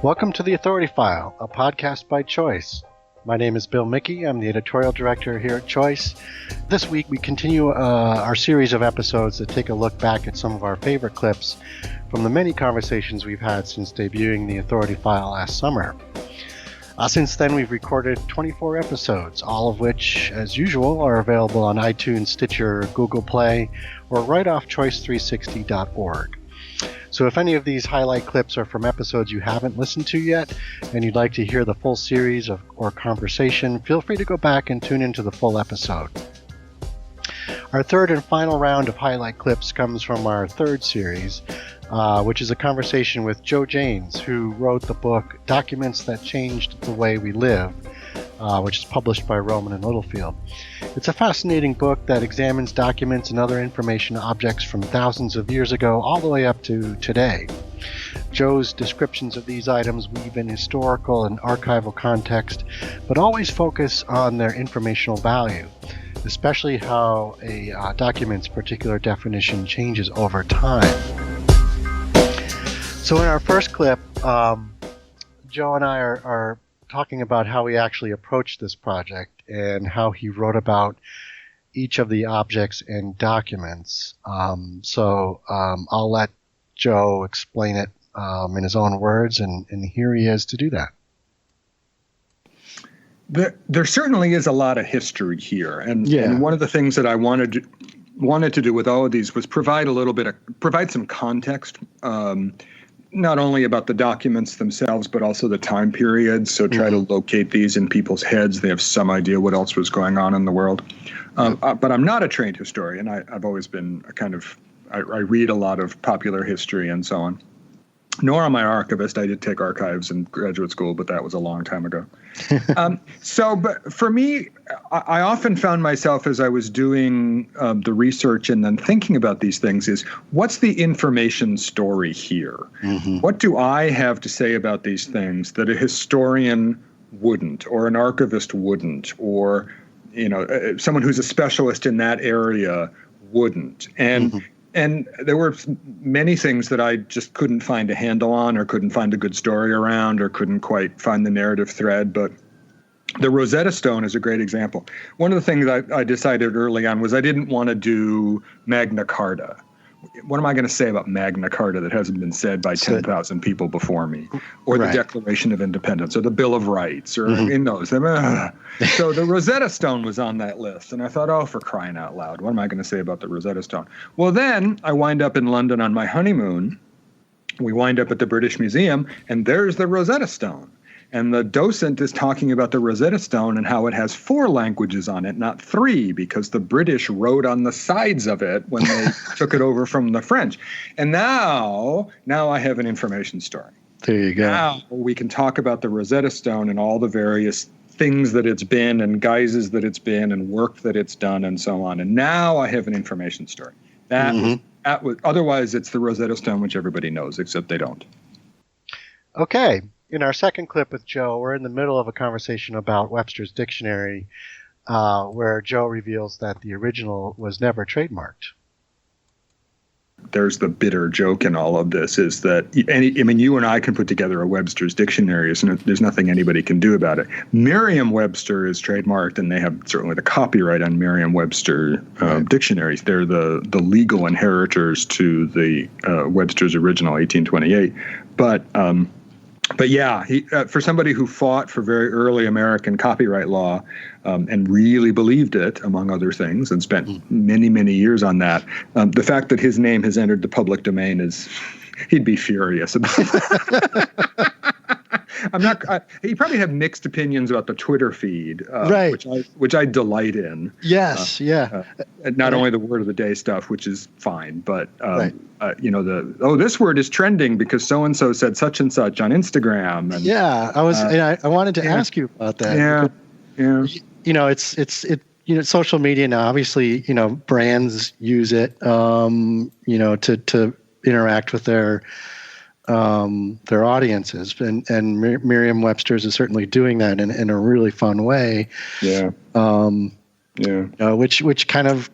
Welcome to The Authority File, a podcast by Choice. My name is Bill Mickey. I'm the editorial director here at Choice. This week we continue our series of episodes that take a look back at some of our favorite clips from the many conversations we've had since debuting The Authority File last summer. Since then, we've recorded 24 episodes, all of which, as usual, are available on iTunes, Stitcher, Google Play, or right off choice360.org. So if any of these highlight clips are from episodes you haven't listened to yet, and you'd like to hear the full series or conversation, feel free to go back and tune into the full episode. Our third and final round of highlight clips comes from our third series, which is a conversation with Joe Janes, who wrote the book Documents That Changed the Way We Live, which is published by Rowman and Littlefield. It's a fascinating book that examines documents and other information objects from thousands of years ago all the way up to today. Joe's descriptions of these items weave in historical and archival context, but always focus on their informational value, especially how a document's particular definition changes over time. So in our first clip, Joe and I are talking about how he actually approached this project and how he wrote about each of the objects and documents. I'll let Joe explain it in his own words, and here he is to do that. There certainly is a lot of history here, and one of the things that I wanted to do with all of these was provide some context. Not only about the documents themselves, but also the time period. So try to locate these in people's heads. They have some idea what else was going on in the world. But I'm not a trained historian. I've always been I read a lot of popular history and so on. Nor am I an archivist. I did take archives in graduate school, but that was a long time ago. But for me, I often found myself as I was doing the research and then thinking about these things is, what's the information story here? Mm-hmm. What do I have to say about these things that a historian wouldn't, or an archivist wouldn't, or someone who's a specialist in that area wouldn't? And there were many things that I just couldn't find a handle on, or couldn't find a good story around, or couldn't quite find the narrative thread. But the Rosetta Stone is a great example. One of the things I decided early on was I didn't want to do Magna Carta. What am I going to say about Magna Carta that hasn't been said by 10,000 people before me? Or the Declaration of Independence, or the Bill of Rights, or in those. So the Rosetta Stone was on that list. And I thought, oh, for crying out loud, what am I going to say about the Rosetta Stone? Well, then I wind up in London on my honeymoon. We wind up at the British Museum, and there's the Rosetta Stone. And the docent is talking about the Rosetta Stone and how it has 4 languages on it, not 3, because the British wrote on the sides of it when they took it over from the French. And now I have an information story. There you go. Now we can talk about the Rosetta Stone and all the various things that it's been and guises that it's been and work that it's done and so on. And now I have an information story. That was otherwise it's the Rosetta Stone, which everybody knows, except they don't. Okay. In our second clip with Joe, we're in the middle of a conversation about Webster's dictionary, where Joe reveals that the original was never trademarked. There's the bitter joke in all of this is that, you and I can put together a Webster's dictionary, and there's nothing anybody can do about it. Merriam-Webster is trademarked, and they have certainly the copyright on Merriam-Webster dictionaries. They're the legal inheritors to the Webster's original 1828. But yeah, he, for somebody who fought for very early American copyright law and really believed it, among other things, and spent many, many years on that, the fact that his name has entered the public domain he'd be furious about it. He probably had mixed opinions about the Twitter feed, which I delight in. Yes, not only the word of the day stuff, which is fine, but this word is trending because so and so said such and such on Instagram. And, I wanted to ask you about that. It's social media now. Obviously, brands use it, to interact with their audiences, and Merriam-Webster's is certainly doing that in a really fun way. Yeah. Which kind of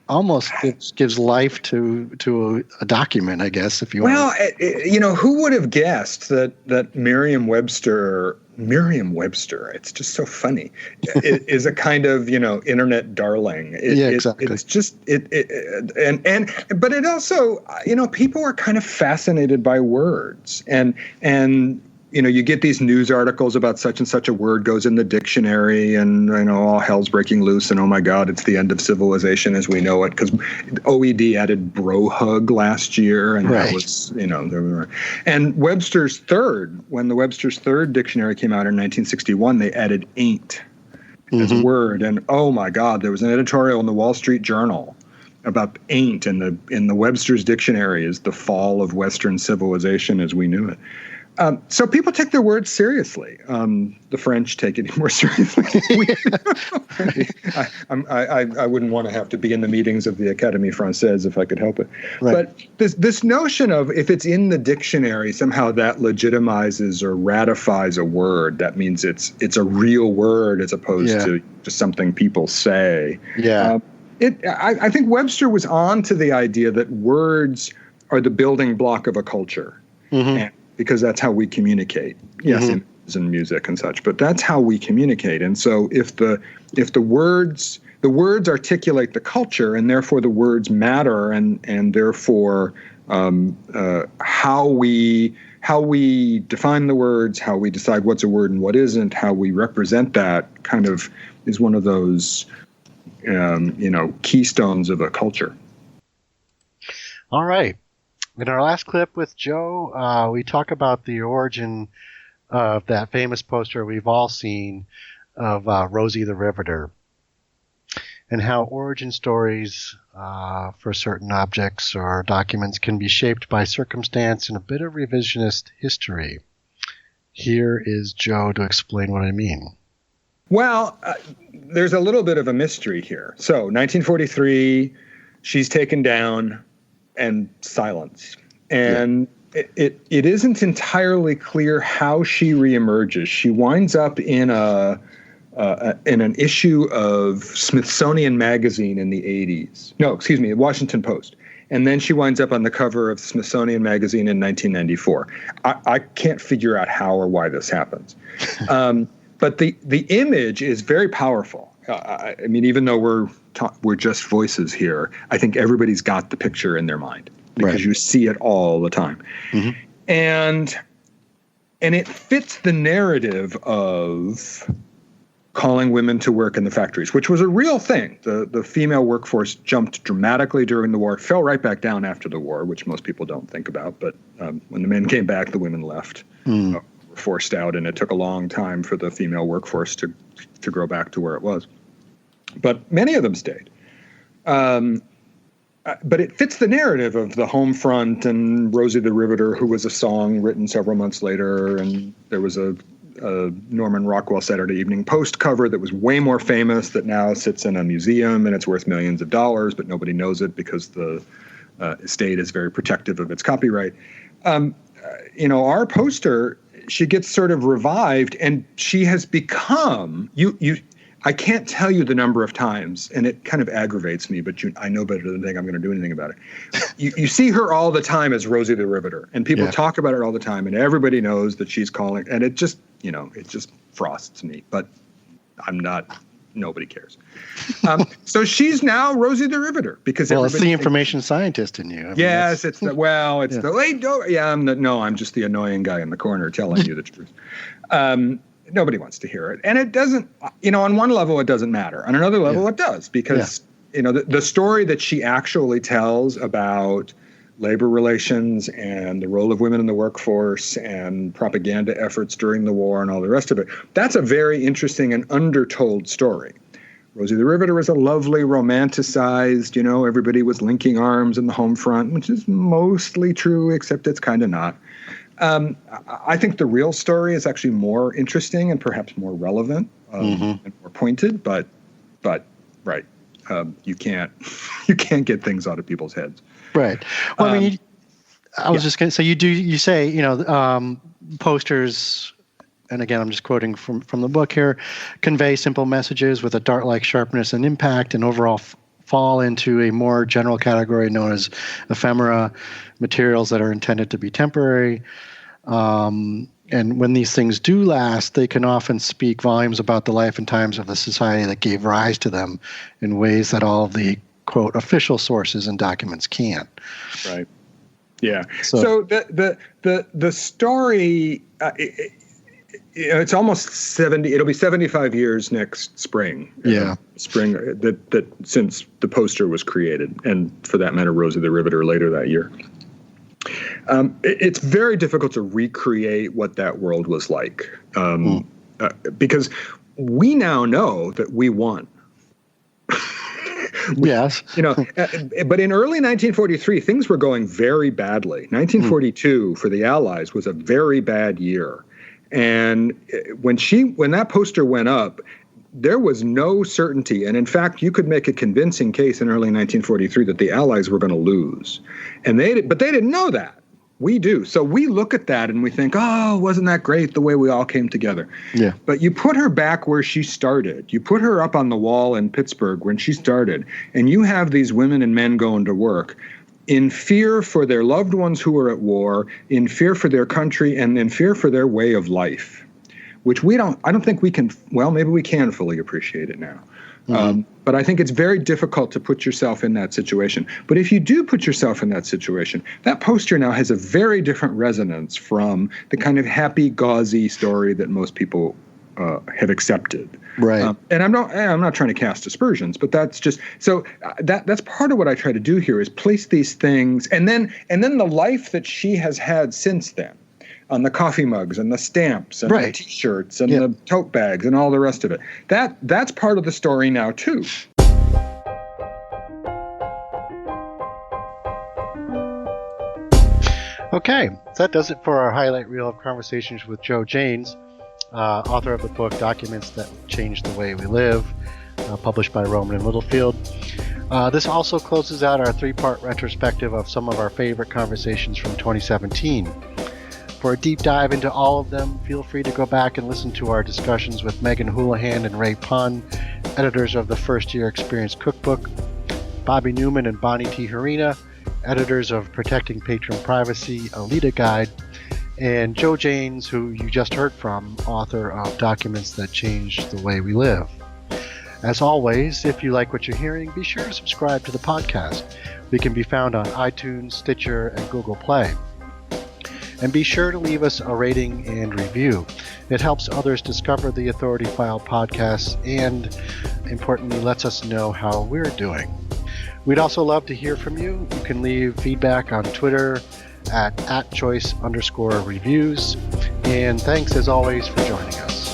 almost gives life to a document, I guess, if you want. Well, who would have guessed that Merriam-Webster, it's just so funny, is a kind of, internet darling. Exactly. It's just, but it also, people are kind of fascinated by words, and you get these news articles about such and such a word goes in the dictionary, and all hell's breaking loose, and oh my God, it's the end of civilization as we know it, because OED added bro hug last year, and that was and when the Webster's third dictionary came out in 1961, they added ain't as a word, and oh my God, there was an editorial in the Wall Street Journal about ain't in the Webster's dictionary as the fall of Western civilization as we knew it. So people take their words seriously. The French take it more seriously. I wouldn't want to have to be in the meetings of the Académie Française if I could help it. Right. But this notion of if it's in the dictionary, somehow that legitimizes or ratifies a word. That means it's a real word as opposed to just something people say. Yeah. I think Webster was on to the idea that words are the building block of a culture. Mm-hmm. Because that's how we communicate. Yes, in music and such, but that's how we communicate. And so if the words articulate the culture, and therefore the words matter, and therefore how we define the words, how we decide what's a word and what isn't, how we represent that kind of is one of those keystones of a culture. All right. In our last clip with Joe, we talk about the origin of that famous poster we've all seen of Rosie the Riveter, and how origin stories for certain objects or documents can be shaped by circumstance and a bit of revisionist history. Here is Joe to explain what I mean. Well, there's a little bit of a mystery here. So 1943, she's taken down and silence. And it isn't entirely clear how she reemerges. She winds up in an issue of Smithsonian Magazine in the 80s. No, excuse me, Washington Post. And then she winds up on the cover of Smithsonian Magazine in 1994. I can't figure out how or why this happens. But the image is very powerful. I mean, even though we're just voices here, I think everybody's got the picture in their mind because you see it all the time. Mm-hmm. And it fits the narrative of calling women to work in the factories, which was a real thing. The female workforce jumped dramatically during the war, fell right back down after the war, which most people don't think about. But when the men came back, the women left, were forced out, and it took a long time for the female workforce to grow back to where it was. But many of them stayed. But it fits the narrative of the home front and Rosie the Riveter, who was a song written several months later. And there was a Norman Rockwell Saturday Evening Post cover that was way more famous that now sits in a museum and it's worth millions of dollars, but nobody knows it because the estate is very protective of its copyright. Our poster, she gets sort of revived, and she has become I can't tell you the number of times, and it kind of aggravates me, but I know better than think I'm going to do anything about it. You see her all the time as Rosie the Riveter, and people talk about it all the time, and everybody knows that she's calling, and it just frosts me, but nobody cares. So she's now Rosie the Riveter because it's the information scientist in you. I mean, yes, I'm just the annoying guy in the corner telling you the truth. Nobody wants to hear it. And it doesn't, on one level, it doesn't matter. On another level, it does, because, the story that she actually tells about labor relations and the role of women in the workforce and propaganda efforts during the war and all the rest of it, that's a very interesting and undertold story. Rosie the Riveter was a lovely, romanticized, everybody was linking arms in the home front, which is mostly true, except it's kind of not. I think the real story is actually more interesting and perhaps more relevant and more pointed, but right, you can't get things out of people's heads. Right. Well, I was just going to say you say posters, and again I'm just quoting from the book here, convey simple messages with a dart-like sharpness and impact, and overall fall into a more general category known as ephemera, materials that are intended to be temporary. And when these things do last, they can often speak volumes about the life and times of the society that gave rise to them in ways that all of the, quote, official sources and documents can't. Right. Yeah. So the story, it's almost 70. It'll be 75 years next spring. Yeah. Spring that since the poster was created, and for that matter, Rosie the Riveter later that year. It's very difficult to recreate what that world was like, because we now know that we won. Yes. But in early 1943, things were going very badly. 1942 for the Allies was a very bad year. And when that poster went up, there was no certainty. And in fact, you could make a convincing case in early 1943 that the Allies were going to lose. But they didn't know that. We do. So we look at that and we think, oh, wasn't that great the way we all came together? Yeah. But you put her back where she started. You put her up on the wall in Pittsburgh when she started, and you have these women and men going to work in fear for their loved ones who are at war, in fear for their country, and in fear for their way of life, which I don't think we can, well, maybe we can fully appreciate it now. But I think it's very difficult to put yourself in that situation. But if you do put yourself in that situation, that poster now has a very different resonance from the kind of happy, gauzy story that most people have accepted. Right. And I'm not trying to cast aspersions, but that's just so that's part of what I try to do here is place these things, and then the life that she has had since then, on the coffee mugs and the stamps and the T-shirts and the tote bags and all the rest of it. That's part of the story now too. Okay, so that does it for our highlight reel of conversations with Joe Janes, author of the book Documents That Changed the Way We Live, published by Rowman and Littlefield. This also closes out our 3-part retrospective of some of our favorite conversations from 2017. For a deep dive into all of them, feel free to go back and listen to our discussions with Megan Houlihan and Ray Pun, editors of the First Year Experience Cookbook, Bobby Newman and Bonnie T. Harina, editors of Protecting Patron Privacy, a Lita Guide, and Joe Janes, who you just heard from, author of Documents That Changed the Way We Live. As always, if you like what you're hearing, be sure to subscribe to the podcast. We can be found on iTunes, Stitcher, and Google Play. And be sure to leave us a rating and review. It helps others discover the Authority File podcast and, importantly, lets us know how we're doing. We'd also love to hear from you. You can leave feedback on Twitter at @choice_reviews. And thanks, as always, for joining us.